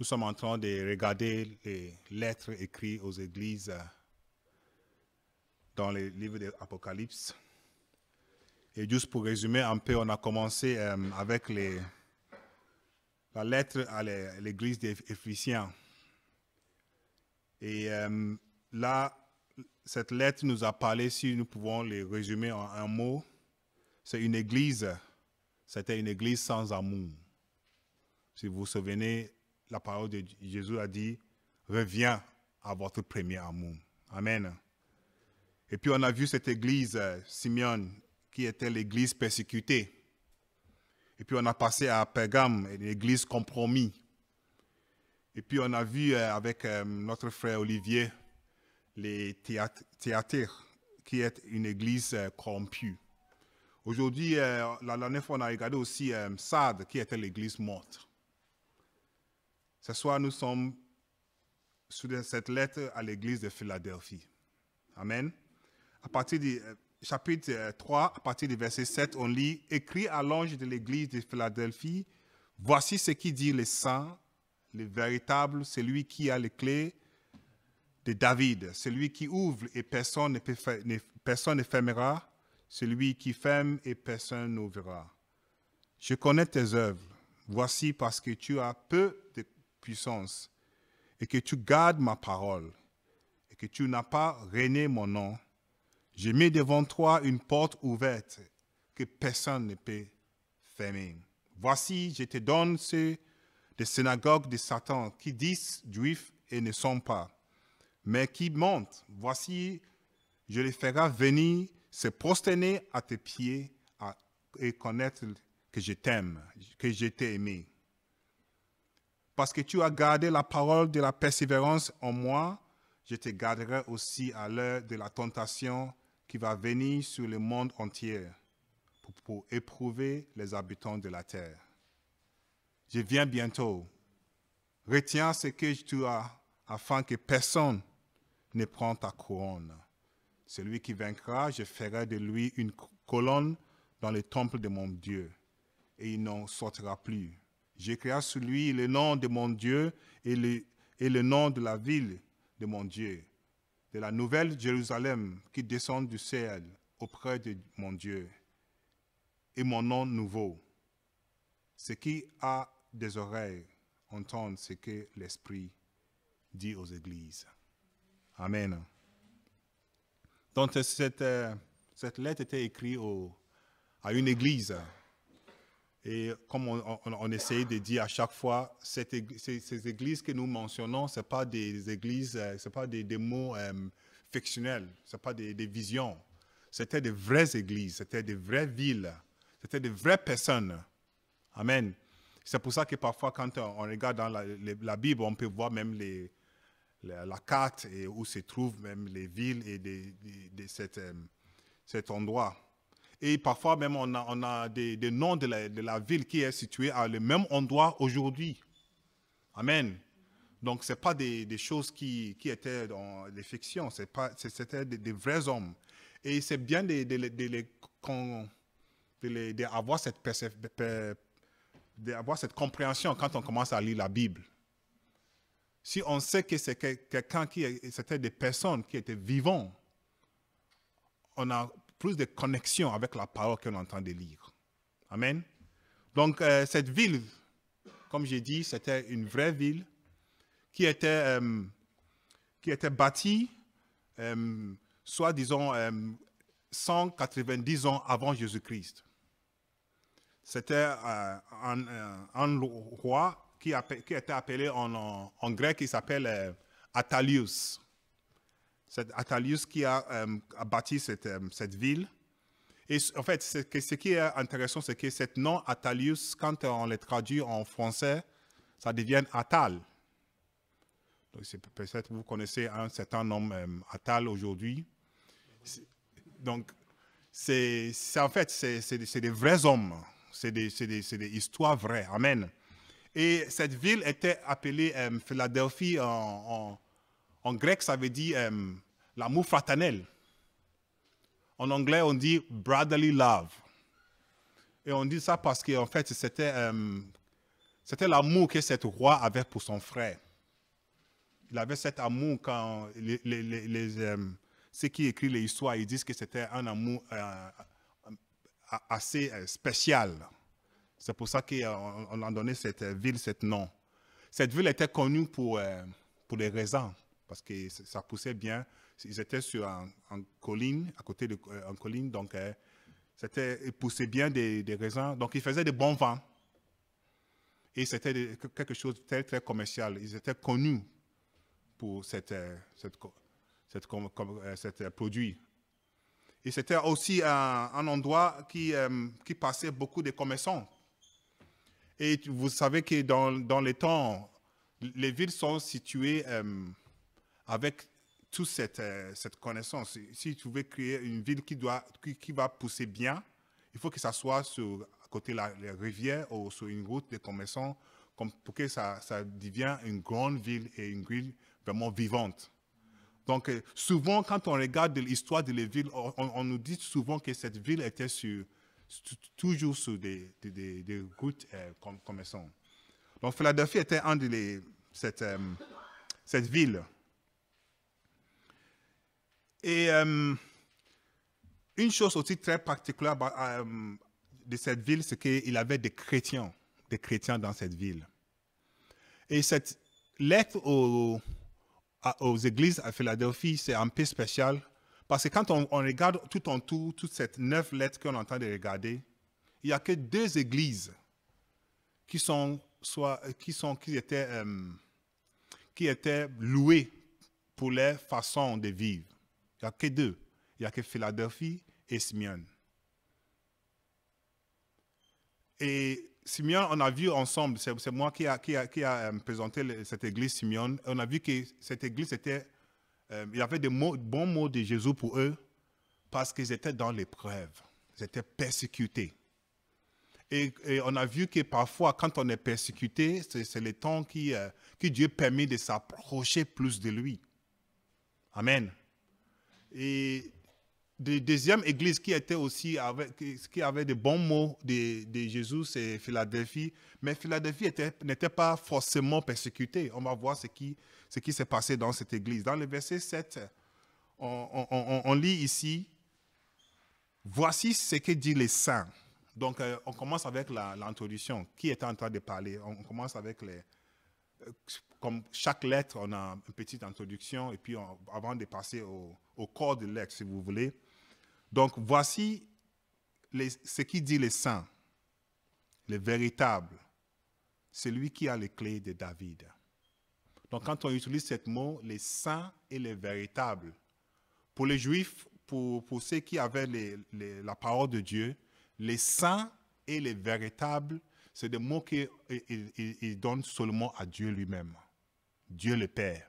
Nous sommes en train de regarder les lettres écrites aux églises dans les livres de l'Apocalypse. Et juste pour résumer un peu, on a commencé avec la lettre à l'église des Éphésiens. Et là, cette lettre nous a parlé, si nous pouvons les résumer en un mot, c'est une église, c'était une église sans amour. Si vous vous souvenez, la parole de Jésus a dit, reviens à votre premier amour. Amen. Et puis on a vu cette église, Simeon, qui était l'église persécutée. Et puis on a passé à Pergame, l'église compromis. Et puis on a vu avec notre frère Olivier, les Thyatire, qui est une église corrompue. Aujourd'hui, la dernière fois, on a regardé aussi Sardes, qui était l'église morte. Ce soir, nous sommes sur cette lettre à l'église de Philadelphie. Amen. À partir du chapitre 3, à partir du verset 7, on lit « Écrit à l'ange de l'église de Philadelphie, voici ce qui dit le saint, le véritable, celui qui a les clés de David, celui qui ouvre et personne ne fermera, celui qui ferme et personne n'ouvrira. Je connais tes œuvres. Voici parce que tu as peu de puissance et que tu gardes ma parole et que tu n'as pas renié mon nom. J'ai mis devant toi une porte ouverte que personne ne peut fermer. Voici, je te donne ceux des synagogues de Satan qui disent juifs et ne sont pas, mais qui mentent. Voici, je les ferai venir se prosterner à tes pieds et connaître que je t'aime, que je t'ai aimé. Parce que tu as gardé la parole de la persévérance en moi, je te garderai aussi à l'heure de la tentation qui va venir sur le monde entier pour éprouver les habitants de la terre. Je viens bientôt. Retiens ce que tu as afin que personne ne prenne ta couronne. Celui qui vaincra, je ferai de lui une colonne dans le temple de mon Dieu, et il n'en sortira plus. J'écrirai sur lui le nom de mon Dieu et le nom de la ville de mon Dieu, de la nouvelle Jérusalem qui descend du ciel auprès de mon Dieu, et mon nom nouveau. Ce qui a des oreilles, entende ce que l'Esprit dit aux églises. Amen. Donc cette lettre était écrite à une église. Et comme on essaye de dire à chaque fois, ces églises que nous mentionnons, ce n'est pas des églises, ce n'est pas des mots fictionnels, ce n'est pas des visions. C'était des vraies églises, c'était des vraies villes, c'était des vraies personnes. Amen. C'est pour ça que parfois, quand on regarde dans la Bible, on peut voir même la carte et où se trouvent même les villes et de cet endroit. Et parfois même on a des noms de la ville qui est située à le même endroit aujourd'hui. Amen. Donc ce n'est pas des choses qui étaient dans les fictions, c'était des vrais hommes. Et c'est bien d'avoir cette compréhension quand on commence à lire la Bible. Si on sait que c'est c'était des personnes qui étaient vivantes, on a plus de connexion avec la parole qu'on est en train de lire. Amen. Donc, cette ville, comme j'ai dit, c'était une vraie ville qui était bâtie, soit disons, 190 ans avant Jésus-Christ. C'était un roi qui était appelé en grec, il s'appelle Attalius. C'est Attalius qui a bâti cette ville. Et en fait, ce qui est intéressant, c'est que ce nom Attalius, quand on le traduit en français, ça devient Attal. Peut-être vous connaissez un certain nom Attal aujourd'hui. Donc, en fait, c'est des vrais hommes. C'est des histoires vraies. Amen. Et cette ville était appelée Philadelphie en grec, ça veut dire l'amour fraternel. En anglais, on dit brotherly love. Et on dit ça parce qu'en fait, c'était C'était l'amour que cet roi avait pour son frère. Il avait cet amour quand ceux qui écrivent les histoires, ils disent que c'était un amour assez spécial. C'est pour ça qu'on a donné cette ville, ce nom. Cette ville était connue pour les raisins, parce que ça poussait bien. Ils étaient sur une colline, à côté d'une colline, donc ils poussaient bien des raisins. Donc, ils faisaient des bons vents. Et c'était quelque chose de très, très commercial. Ils étaient connus pour cette produit. Et c'était aussi un endroit qui passait beaucoup de commerçants. Et vous savez que dans les temps, les villes sont situées avec toute cette connaissance. Si tu veux créer une ville qui va pousser bien, il faut que ça soit à côté de la rivière ou sur une route de commerçants pour que ça devienne une grande ville et une ville vraiment vivante. Donc, souvent, quand on regarde l'histoire de la ville, on nous dit souvent que cette ville était toujours sur des routes commerçants. Donc, Philadelphie était cette ville. Et une chose aussi très particulière de cette ville, c'est qu'il y avait des chrétiens dans cette ville. Et cette lettre aux églises à Philadelphie, c'est un peu spécial parce que quand on regarde tout en tout, toutes ces 9 lettres qu'on est en train de regarder, il n'y a que 2 églises qui étaient louées pour leur façon de vivre. Il n'y a que 2. Il n'y a que Philadelphie et Smyrne. Et Smyrne, on a vu ensemble, c'est moi qui a présenté cette église Smyrne, on a vu que cette église il y avait des bons mots de Jésus pour eux parce qu'ils étaient dans l'épreuve, ils étaient persécutés. Et on a vu que parfois, quand on est persécuté, c'est le temps que Dieu permet de s'approcher plus de lui. Amen. Et la deuxième église qui avait de bons mots de Jésus, c'est Philadelphie. Mais Philadelphie n'était pas forcément persécutée. On va voir ce qui s'est passé dans cette église. Dans le verset 7, on lit ici, « Voici ce que dit les saints ». Donc, on commence avec l'introduction. Qui est en train de parler? On commence avec comme chaque lettre, on a une petite introduction, et puis avant de passer au corps de lettre, si vous voulez. Donc, voici ce qui dit les saints, le véritable, celui qui a les clés de David. Donc, quand on utilise ce mot, les saints et les véritables, pour les Juifs, pour ceux qui avaient la parole de Dieu, les saints et les véritables, c'est des mots qu'ils donnent seulement à Dieu lui-même, Dieu le Père.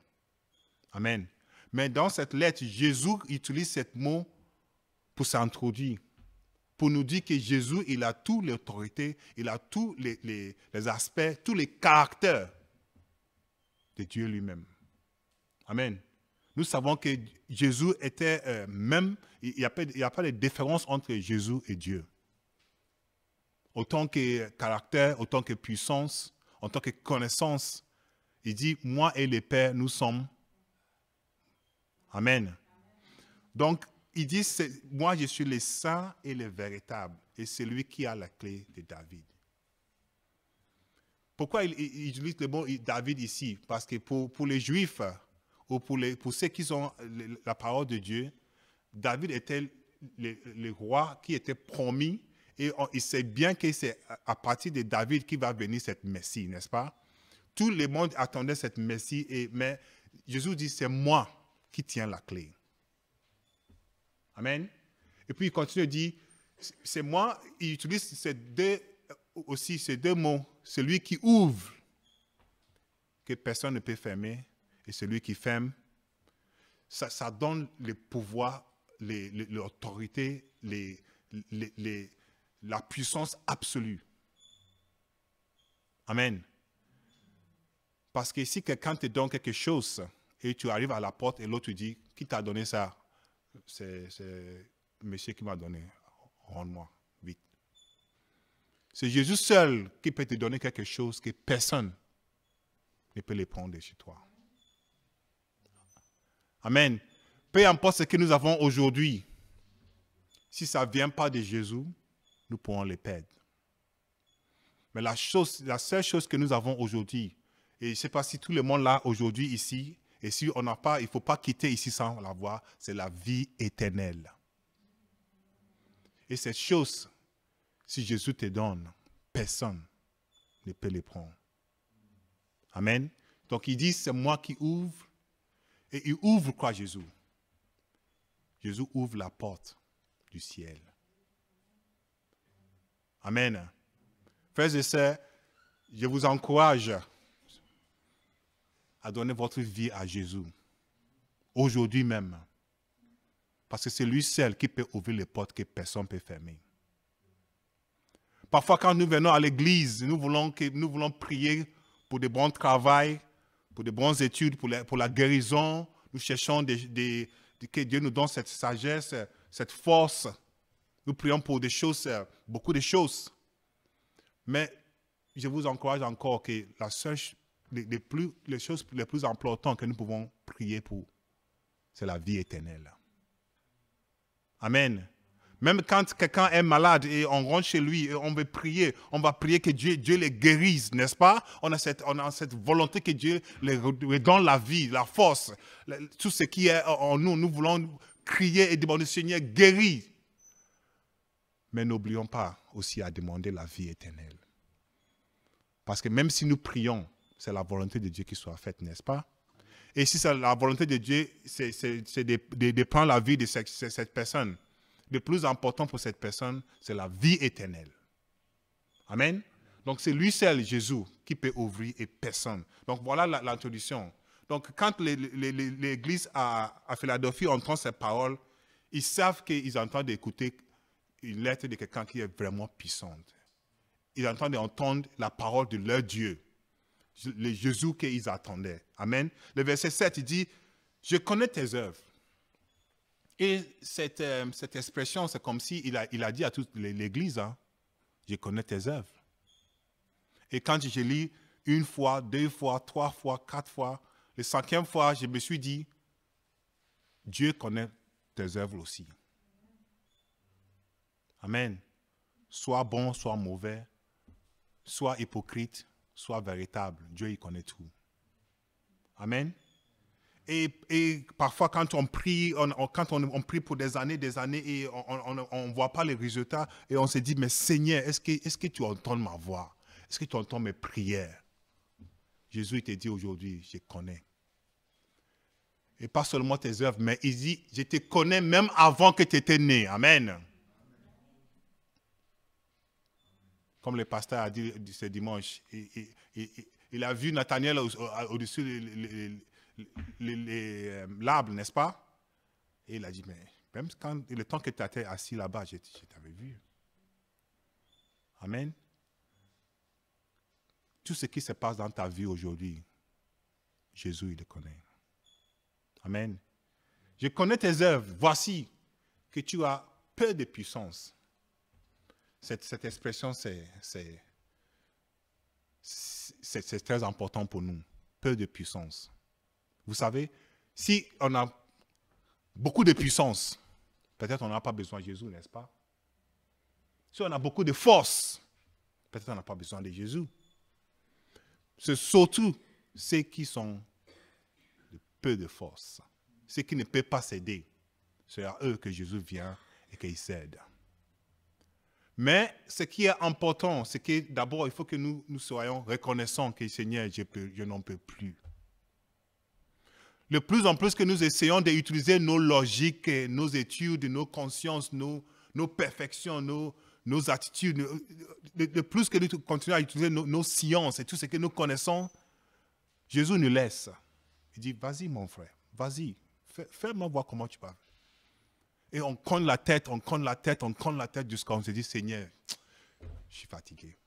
Amen. Mais dans cette lettre, Jésus utilise ce mot pour s'introduire, pour nous dire que Jésus, il a toute l'autorité, il a tous les aspects, tous les caractères de Dieu lui-même. Amen. Nous savons que Jésus était même, il n'y a pas de différence entre Jésus et Dieu. Autant que caractère, autant que puissance, autant que connaissance, il dit, moi et le Père, nous sommes. Amen. Donc, il dit, moi je suis le saint et le véritable, et c'est lui qui a la clé de David. Pourquoi il utilise le mot David ici? Parce que pour les Juifs, ou pour ceux qui ont la parole de Dieu, David était le roi qui était promis, et il sait bien que c'est à partir de David qui va venir cette Messie, n'est-ce pas? Tout le monde attendait cette Messie, mais Jésus dit, c'est moi qui tiens la clé. Amen. Et puis il continue de dire, c'est moi, il utilise ces deux mots, celui qui ouvre, que personne ne peut fermer, et celui qui ferme. Ça donne le pouvoir, l'autorité, la puissance absolue. Amen. Parce que si quelqu'un te donne quelque chose et tu arrives à la porte et l'autre te dit, qui t'a donné ça? C'est monsieur qui m'a donné. Rends-moi, vite. C'est Jésus seul qui peut te donner quelque chose que personne ne peut le prendre de chez toi. Amen. Peu importe ce que nous avons aujourd'hui, si ça ne vient pas de Jésus, nous pourrons les perdre. Mais la seule chose que nous avons aujourd'hui, et je ne sais pas si tout le monde l'a aujourd'hui ici, et si on n'a pas, il ne faut pas quitter ici sans l'avoir, c'est la vie éternelle. Et cette chose, si Jésus te donne, personne ne peut les prendre. Amen. Donc il dit, c'est moi qui ouvre. Et il ouvre quoi, Jésus? Jésus ouvre la porte du ciel. Amen. Frères et sœurs, je vous encourage à donner votre vie à Jésus. Aujourd'hui même. Parce que c'est lui seul qui peut ouvrir les portes que personne ne peut fermer. Parfois, quand nous venons à l'église, nous voulons prier pour de bons travail, pour de bonnes études, pour la guérison. Nous cherchons que Dieu nous donne cette sagesse, cette force. Nous prions pour des choses, beaucoup de choses. Mais je vous encourage encore que les choses les plus importantes que nous pouvons prier pour, c'est la vie éternelle. Amen. Même quand quelqu'un est malade et on rentre chez lui et on veut prier, on va prier que Dieu les guérisse, n'est-ce pas? On a cette volonté que Dieu les redonne la vie, la force, tout ce qui est en nous. Nous voulons crier et demander, Seigneur, guéris. Mais n'oublions pas aussi à demander la vie éternelle. Parce que même si nous prions, c'est la volonté de Dieu qui soit faite, n'est-ce pas? Et si c'est la volonté de Dieu, c'est de prendre la vie de cette personne. Le plus important pour cette personne, c'est la vie éternelle. Amen. Donc c'est lui seul, Jésus, qui peut ouvrir et personne. Donc voilà l'introduction. Donc quand l'église à Philadelphie entend ces paroles, ils savent qu'ils entendent écouter une lettre de quelqu'un qui est vraiment puissante. Ils entendent entendre la parole de leur Dieu, le Jésus qu'ils attendaient. Amen. Le verset 7, il dit, « Je connais tes œuvres. » Et cette expression, c'est comme s'il a dit à toute l'église, hein, « Je connais tes œuvres. » Et quand je lis une fois, deux fois, trois fois, quatre fois, la cinquième fois, je me suis dit, Dieu connaît tes œuvres aussi. Amen. Soit bon, soit mauvais, soit hypocrite, soit véritable. Dieu, il connaît tout. Amen. Et parfois, quand on prie, on prie pour des années et on ne voit pas les résultats, et on se dit, mais Seigneur, est-ce que tu entends ma voix? Est-ce que tu entends mes prières? Jésus te dit aujourd'hui, je connais. Et pas seulement tes œuvres, mais il dit, je te connais même avant que tu étais né. Amen. Comme le pasteur a dit ce dimanche, il a vu Nathanaël au-dessus de l'arbre, n'est-ce pas? Et il a dit, mais même quand le temps que tu étais assis là-bas, je t'avais vu. Amen. Tout ce qui se passe dans ta vie aujourd'hui, Jésus, il le connaît. Amen. Je connais tes œuvres. Voici que tu as peu de puissance. Cette expression, c'est très important pour nous. Peu de puissance. Vous savez, si on a beaucoup de puissance, peut-être on n'a pas besoin de Jésus, n'est-ce pas? Si on a beaucoup de force, peut-être on n'a pas besoin de Jésus. C'est surtout ceux qui sont de peu de force, ceux qui ne peuvent pas s'aider. C'est à eux que Jésus vient et qu'il s'aide. Mais ce qui est important, c'est que d'abord, il faut que nous soyons reconnaissants que Seigneur, je n'en peux plus. De plus en plus que nous essayons d'utiliser nos logiques, nos études, nos consciences, nos perfections, nos attitudes, de plus que nous continuons à utiliser nos sciences et tout ce que nous connaissons, Jésus nous laisse. Il dit, vas-y mon frère, vas-y, fais-moi voir comment tu parles. Et on cogne la tête, jusqu'à on se dit, Seigneur, je suis fatigué.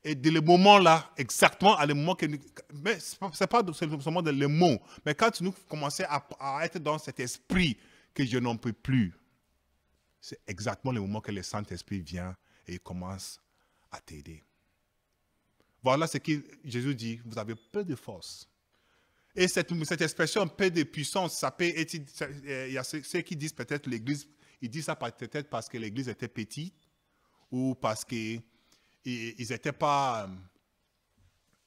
Et dès le moment-là, exactement à le moment que nous... Mais ce n'est pas seulement le mot, mais quand nous commençons à être dans cet esprit que je n'en peux plus, c'est exactement le moment que le Saint-Esprit vient et il commence à t'aider. Voilà ce que Jésus dit, vous avez peu de force. Et cette expression peu de puissance, ça peut être, il y a ceux qui disent peut-être l'Église, ils disent ça peut-être parce que l'Église était petite ou parce qu'ils n'étaient pas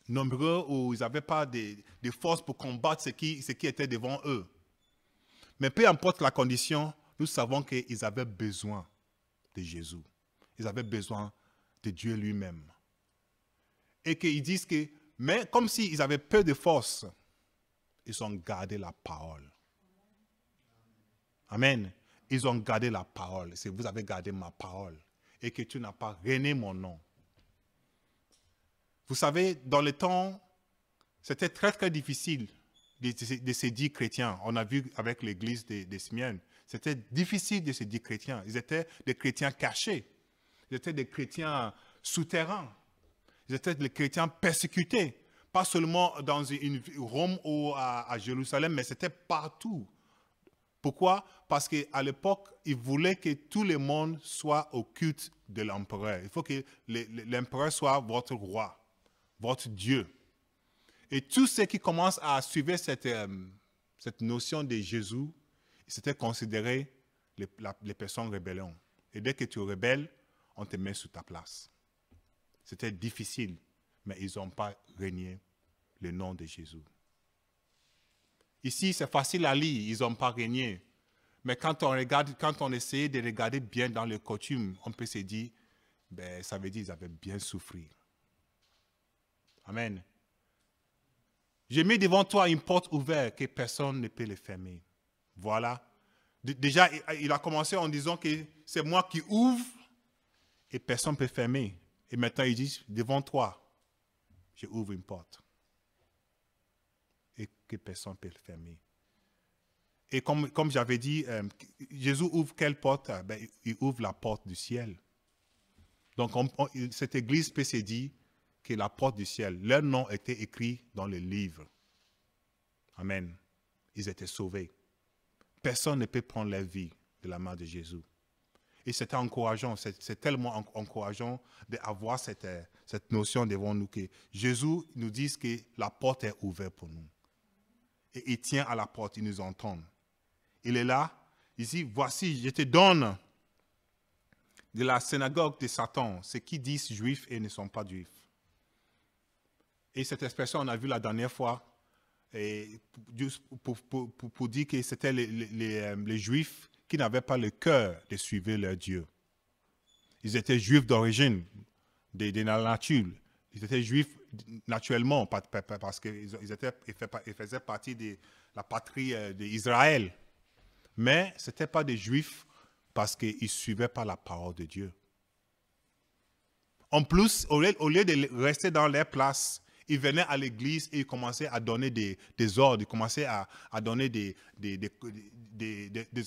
nombreux ou ils n'avaient pas de force pour combattre ce qui était devant eux. Mais peu importe la condition, nous savons qu'ils avaient besoin de Jésus. Ils avaient besoin de Dieu lui-même. Et qu'ils disent que, mais comme s'ils avaient peu de force, ils ont gardé la parole. Amen. Ils ont gardé la parole. C'est vous avez gardé ma parole. Et que tu n'as pas renié mon nom. Vous savez, dans le temps, c'était très très difficile de se dire chrétiens. On a vu avec l'église de Smyrne. C'était difficile de se dire chrétiens. Ils étaient des chrétiens cachés. Ils étaient des chrétiens souterrains. Ils étaient des chrétiens persécutés. Pas seulement dans Rome ou à Jérusalem, mais c'était partout. Pourquoi? Parce qu'à l'époque, ils voulaient que tout le monde soit au culte de l'empereur. Il faut que l'empereur soit votre roi, votre Dieu. Et tous ceux qui commencent à suivre cette notion de Jésus, c'était considéré les personnes rébellions. Et dès que tu rebelles, on te met sous ta place. C'était difficile, mais ils n'ont pas renié le nom de Jésus. Ici, c'est facile à lire, ils n'ont pas renié. Mais quand on essaie de regarder bien dans le coutume, on peut se dire, ben, ça veut dire qu'ils avaient bien souffert. Amen. J'ai mis devant toi une porte ouverte que personne ne peut le fermer. Voilà. Déjà, il a commencé en disant que c'est moi qui ouvre et personne ne peut fermer. Et maintenant, il dit, devant toi, je ouvre une porte. Et que personne ne peut le fermer. Et comme j'avais dit, Jésus ouvre quelle porte? Ben, il ouvre la porte du ciel. Donc, cette église peut se dire que la porte du ciel, leur nom était écrit dans le livre. Amen. Ils étaient sauvés. Personne ne peut prendre leur vie de la main de Jésus. Et c'était encourageant, c'est tellement encourageant d'avoir cette notion devant nous que Jésus nous dit que la porte est ouverte pour nous. Et il tient à la porte, il nous entend. Il est là, il dit, voici, je te donne de la synagogue de Satan, ceux qui disent juifs et ne sont pas juifs. Et cette expression, on a vu la dernière fois, et juste pour dire que c'était les juifs qui n'avaient pas le cœur de suivre leur Dieu. Ils étaient juifs d'origine, de la nature. Ils étaient juifs naturellement parce qu'ils faisaient partie de la patrie d'Israël. Mais ce n'étaient pas des juifs parce qu'ils ne suivaient pas la parole de Dieu. En plus, au lieu de rester dans leur place, ils venaient à l'église et ils commençaient à donner des ordres, ils commençaient à donner des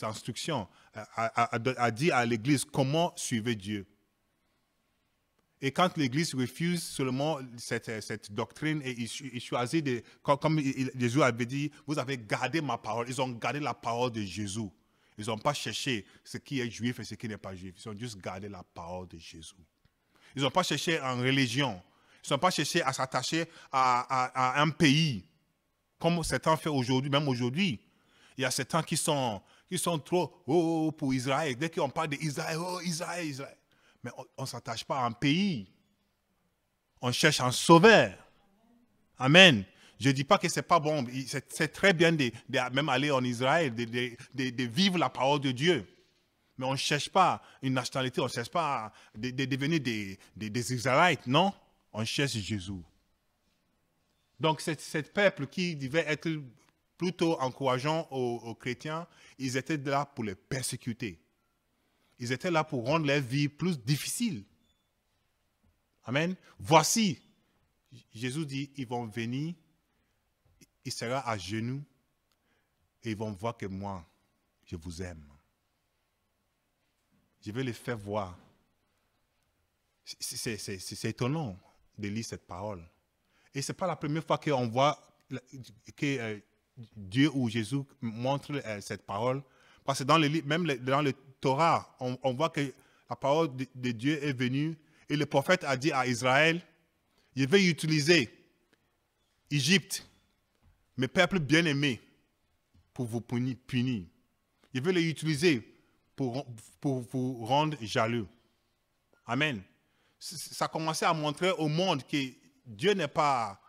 instructions, à dire à l'église comment suivre Dieu. Et quand l'église refuse seulement cette doctrine et il choisit, comme Jésus avait dit, vous avez gardé ma parole, ils ont gardé la parole de Jésus. Ils n'ont pas cherché ce qui est juif et ce qui n'est pas juif. Ils ont juste gardé la parole de Jésus. Ils n'ont pas cherché en religion. Ils n'ont pas cherché à s'attacher à un pays, comme certains font aujourd'hui, même aujourd'hui. Il y a certains qui sont trop pour Israël. Dès qu'on parle d'Israël, Israël, Israël. Mais on ne s'attache pas à un pays. On cherche un sauveur. Amen. Je ne dis pas que ce n'est pas bon. C'est très bien de même aller en Israël, de vivre la parole de Dieu. Mais on ne cherche pas une nationalité, on ne cherche pas de devenir des Israélites, non. On cherche Jésus. Donc, ce peuple qui devait être plutôt encourageant aux chrétiens, ils étaient là pour les persécuter. Ils étaient là pour rendre leur vie plus difficile. Amen. Voici, Jésus dit, ils vont venir, il sera à genoux et ils vont voir que moi, je vous aime. Je vais les faire voir. C'est étonnant de lire cette parole. Et ce n'est pas la première fois qu'on voit que Dieu ou Jésus montre cette parole. Parce que même dans le Torah, on voit que la parole de Dieu est venue Et le prophète a dit à Israël, je vais utiliser Égypte, mes peuples bien-aimés, pour vous punir. Je vais les utiliser pour vous rendre jaloux. Amen. Ça a commencé à montrer au monde que Dieu n'est pas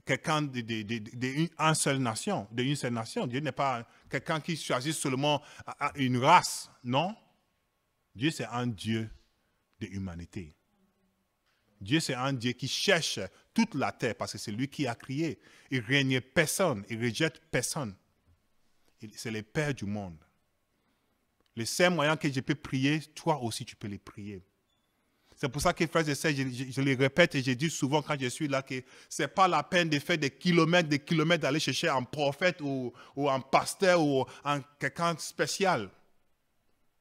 quelqu'un d'une seule nation. Dieu n'est pas quelqu'un qui choisit seulement une race. Non. Dieu, c'est un Dieu de l'humanité. Dieu, c'est un Dieu qui cherche toute la terre parce que c'est lui qui a créé. Il ne règne personne, il ne rejette personne. C'est le Père du monde. Le seul moyen que je peux prier, toi aussi tu peux les prier. C'est pour ça que, frères et sœurs, je le répète et je dis souvent quand je suis là que ce n'est pas la peine de faire des kilomètres d'aller chercher un prophète ou un pasteur ou quelqu'un de spécial.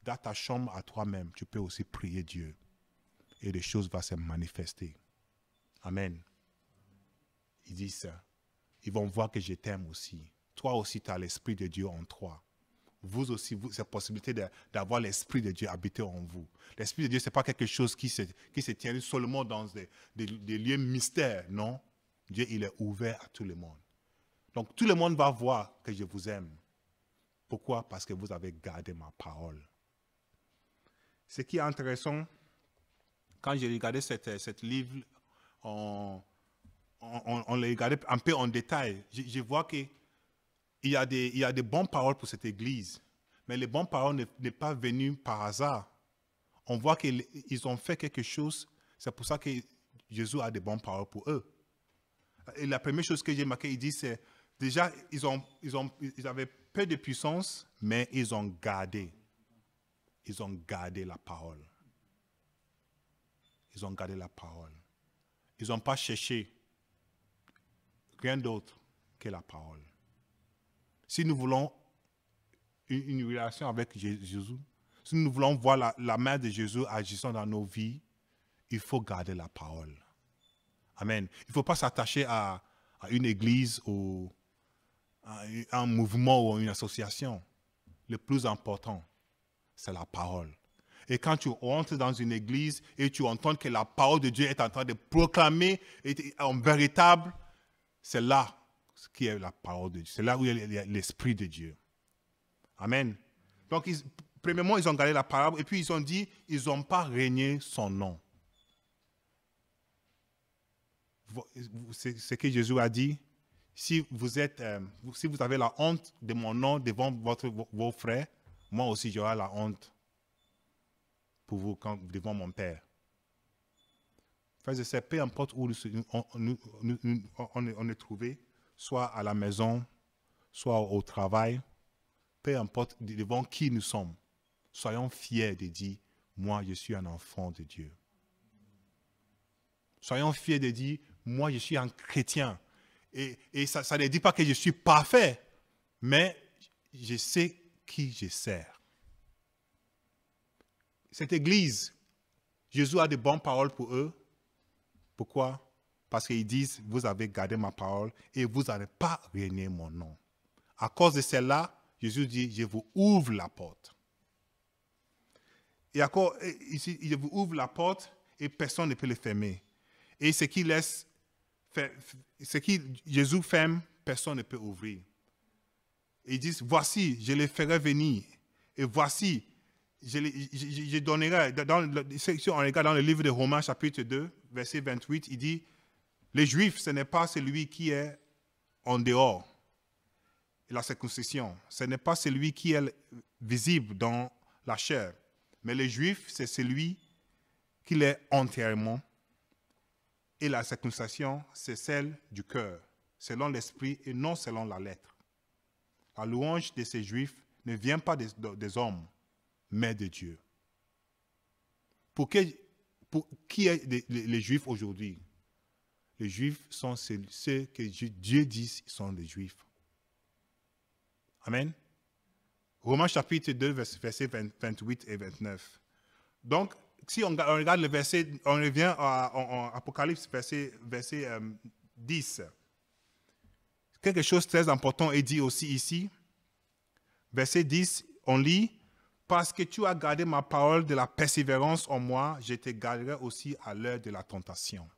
Dans ta chambre à toi-même, tu peux aussi prier Dieu. Et les choses vont se manifester. Amen. Ils disent ça. Ils vont voir que je t'aime aussi. Toi aussi, tu as l'Esprit de Dieu en toi. Vous aussi, cette possibilité d'avoir l'Esprit de Dieu habiter en vous. L'Esprit de Dieu, ce n'est pas quelque chose qui se tient seulement dans des lieux mystères, non. Dieu, il est ouvert à tout le monde. Donc, tout le monde va voir que je vous aime. Pourquoi? Parce que vous avez gardé ma parole. Ce qui est intéressant, quand j'ai regardé cette livre, on l'a regardé un peu en détail, je vois qu'il y a des bonnes paroles pour cette église, mais les bonnes paroles n'est pas venues par hasard. On voit qu'ils ont fait quelque chose, c'est pour ça que Jésus a des bonnes paroles pour eux. Et la première chose que j'ai marquée, il dit, c'est déjà, ils avaient peu de puissance, mais ils ont gardé la parole. Ils ont gardé la parole. Ils n'ont pas cherché rien d'autre que la parole. Si nous voulons une relation avec Jésus, si nous voulons voir la main de Jésus agissant dans nos vies, il faut garder la parole. Amen. Il ne faut pas s'attacher à une église ou à un mouvement ou une association. Le plus important, c'est la parole. Et quand tu entres dans une église et tu entends que la parole de Dieu est en train de proclamer en véritable, c'est là qui est la parole de Dieu. C'est là où il y a l'Esprit de Dieu. Amen. Donc, premièrement, ils ont gardé la parole et puis ils ont dit, ils n'ont pas régné son nom. C'est ce que Jésus a dit. Si vous avez la honte de mon nom devant vos frères, moi aussi j'aurai la honte pour vous devant mon Père. Frères et sœurs, peu importe où on est trouvé, soit à la maison, soit au travail, peu importe devant qui nous sommes, soyons fiers de dire, moi je suis un enfant de Dieu. Soyons fiers de dire, moi je suis un chrétien. Et ça ne dit pas que je suis parfait, mais je sais qui je sers. Cette église, Jésus a de bonnes paroles pour eux. Pourquoi? Parce qu'ils disent, vous avez gardé ma parole et vous n'avez pas renié mon nom. À cause de cela, Jésus dit, je vous ouvre la porte. Et encore, ici, je vous ouvre la porte et personne ne peut le fermer. Et ce qui Jésus ferme, personne ne peut ouvrir. Et ils disent, voici, je les ferai venir. Et voici, je donnerai, si on regarde dans le livre de Romains chapitre 2, verset 28, il dit, les Juifs, ce n'est pas celui qui est en dehors de la circoncision. Ce n'est pas celui qui est visible dans la chair. Mais les Juifs, c'est celui qui l'est entièrement. Et la circoncision, c'est celle du cœur, selon l'esprit et non selon la lettre. La louange de ces Juifs ne vient pas des hommes, mais de Dieu. Pour qui est les Juifs aujourd'hui? Les Juifs sont ceux que Dieu dit sont les Juifs. Amen. Romains chapitre 2, versets 28 et 29. Donc, si on regarde le verset, on revient à Apocalypse, verset 10. Quelque chose de très important est dit aussi ici. Verset 10, on lit, Parce que tu as gardé ma parole de la persévérance en moi, je te garderai aussi à l'heure de la tentation.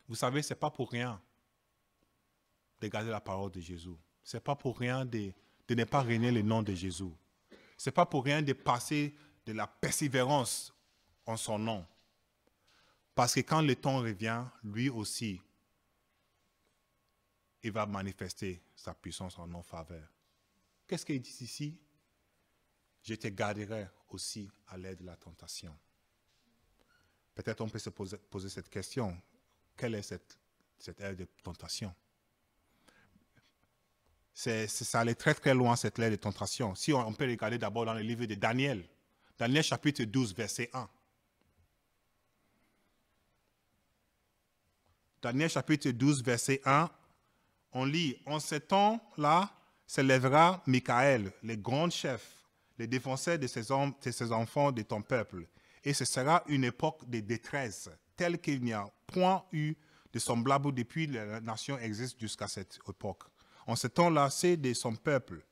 Vous savez, ce n'est pas pour rien de garder la parole de Jésus. Ce n'est pas pour rien de ne pas régner le nom de Jésus. Ce n'est pas pour rien de passer de la persévérance en son nom. Parce que quand le temps revient, lui aussi, il va manifester sa puissance en nos faveurs. Qu'est-ce qu'il dit ici? Je te garderai aussi à l'aide de la tentation. Peut-être on peut se poser cette question. Quelle est cette ère de tentation? Ça allait très très loin, cette ère de tentation. Si on peut regarder d'abord dans le livre de Daniel. Daniel chapitre 12, verset 1. Daniel chapitre 12, verset 1. On lit, en ce temps-là, s'élèvera Michael, le grand chef, le défenseur de ses enfants de ton peuple. Et ce sera une époque de détresse, telle qu'il n'y a point eu de semblable depuis que la nation existe jusqu'à cette époque. En ce temps-là, c'est de son peuple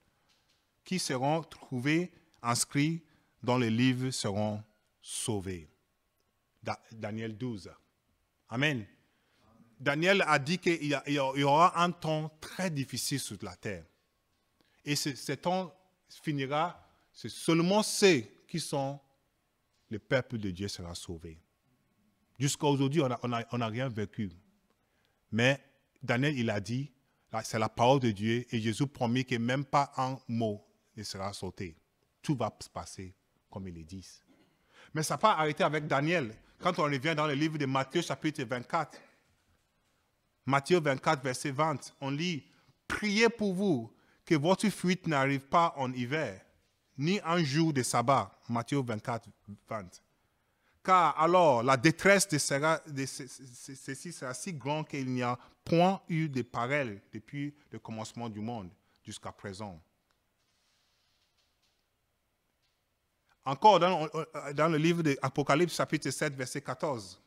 qui seront trouvés inscrits dans le livre seront sauvés. Daniel 12. Amen. Daniel a dit qu'il y aura un temps très difficile sur la terre. Et ce temps finira, c'est seulement ceux qui sont le peuple de Dieu sera sauvé. Jusqu'à aujourd'hui, on n'a rien vécu. Mais Daniel, il a dit, c'est la parole de Dieu et Jésus promet que même pas un mot ne sera sauté. Tout va se passer comme il le dit. Mais ça n'a pas arrêté avec Daniel. Quand on revient dans le livre de Matthieu, chapitre 24, Matthieu 24, verset 20, on lit « Priez pour vous que votre fuite n'arrive pas en hiver, ni un jour de sabbat. » Matthieu 24, 20. Car alors la détresse de ceci sera si grande qu'il n'y a point eu de pareil depuis le commencement du monde jusqu'à présent. Encore dans le livre de Apocalypse, chapitre 7, verset 14.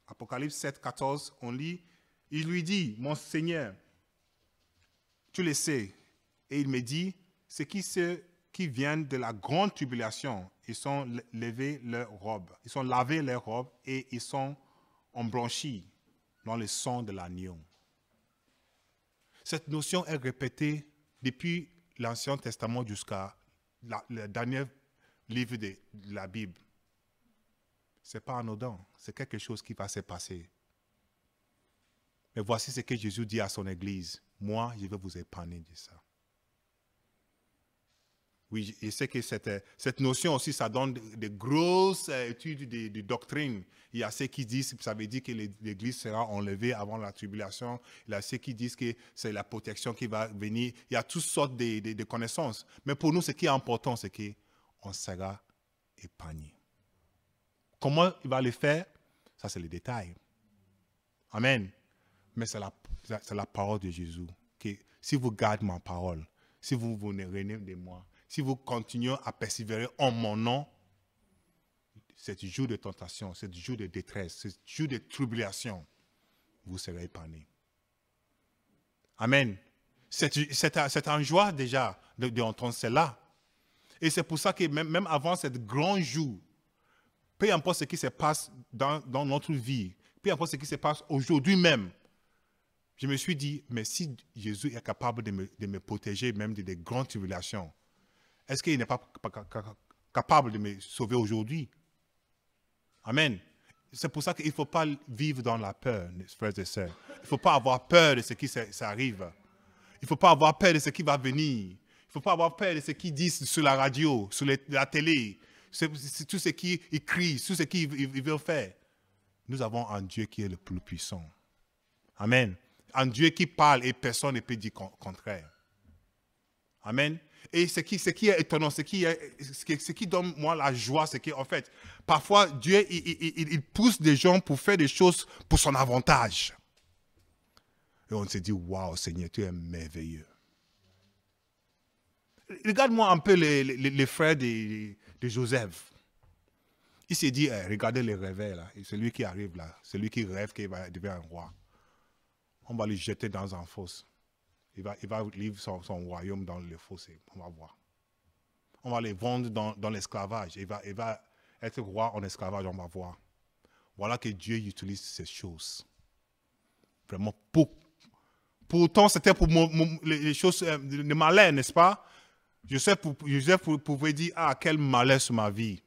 Apocalypse 7, 14, on lit, il lui dit, mon Seigneur, tu le sais. Et il me dit, c'est ceux qui viennent de la grande tribulation, ils sont lavés leurs robes. Ils sont lavés leurs robes et ils sont emblanchis dans le sang de l'agneau. Cette notion est répétée depuis l'Ancien Testament jusqu'à le dernier livre de la Bible. Ce n'est pas anodin, c'est quelque chose qui va se passer. Mais voici ce que Jésus dit à son Église. Moi, je vais vous épargner de ça. Oui, je sais que cette notion aussi, ça donne de grosses études de doctrine. Il y a ceux qui disent que ça veut dire que l'Église sera enlevée avant la tribulation. Il y a ceux qui disent que c'est la protection qui va venir. Il y a toutes sortes de connaissances. Mais pour nous, ce qui est important, c'est qu'on sera épargné. Comment il va le faire? Ça, c'est le détail. Amen. Mais c'est la parole de Jésus. Que si vous gardez ma parole, si vous vous reniez de moi, si vous continuez à persévérer en mon nom, ce jour de tentation, ce jour de détresse, ce jour de tribulation, vous serez épargnés. Amen. C'est en joie déjà d'entendre cela. Et c'est pour ça que même avant ce grand jour, peu importe ce qui se passe dans notre vie, peu importe ce qui se passe aujourd'hui même, je me suis dit, mais si Jésus est capable de me protéger même des grandes tribulations, est-ce qu'il n'est pas capable de me sauver aujourd'hui? Amen. C'est pour ça qu'il ne faut pas vivre dans la peur, frères et sœurs. Il ne faut pas avoir peur de ce qui s'arrive. Il ne faut pas avoir peur de ce qui va venir. Il ne faut pas avoir peur de ce qu'ils disent sur la radio, sur la télé, c'est tout ce qu'ils crient, tout ce qu'ils veulent faire. Nous avons un Dieu qui est le plus puissant. Amen. Un Dieu qui parle et personne ne peut dire contraire. Amen. Et ce qui est étonnant, ce qui donne moi la joie, c'est qu'en fait, parfois Dieu il pousse des gens pour faire des choses pour son avantage. Et on se dit, waouh Seigneur, tu es merveilleux. Regarde-moi un peu les frères de Joseph. Il s'est dit, regardez les rêves là, celui qui arrive là, celui qui rêve qu'il va devenir un roi. On va le jeter dans un fosse. Il va vivre son royaume dans le fossé. On va voir. on va les vendre dans l'esclavage. Il va être roi en esclavage, on va voir. Voilà que Dieu utilise ces choses. Vraiment, pourtant, c'était pour les choses de malheur, n'est-ce pas? Joseph pouvait dire, ah, quel malheur sur ma vie.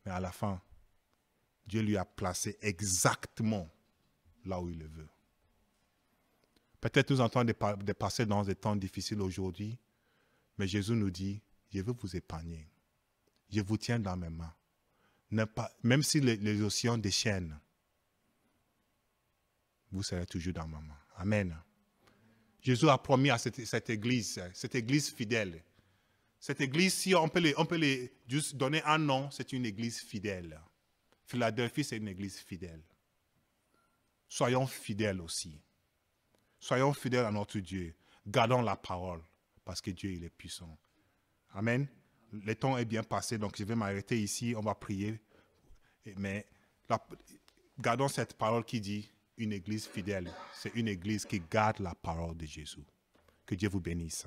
Mais à la fin, Dieu lui a placé exactement là où il le veut. Peut-être nous sommes en train de passer dans des temps difficiles aujourd'hui, mais Jésus nous dit, je veux vous épargner. Je vous tiens dans mes mains. Même si les océans déchaînent, vous serez toujours dans ma main. Amen. Jésus a promis à cette église fidèle. Cette église, si on peut juste donner un nom, c'est une église fidèle. Philadelphie, c'est une église fidèle. Soyons fidèles aussi. Soyons fidèles à notre Dieu. Gardons la parole, parce que Dieu, il est puissant. Amen. Le temps est bien passé, donc je vais m'arrêter ici. On va prier. Mais gardons cette parole qui dit une église fidèle. C'est une église qui garde la parole de Jésus. Que Dieu vous bénisse.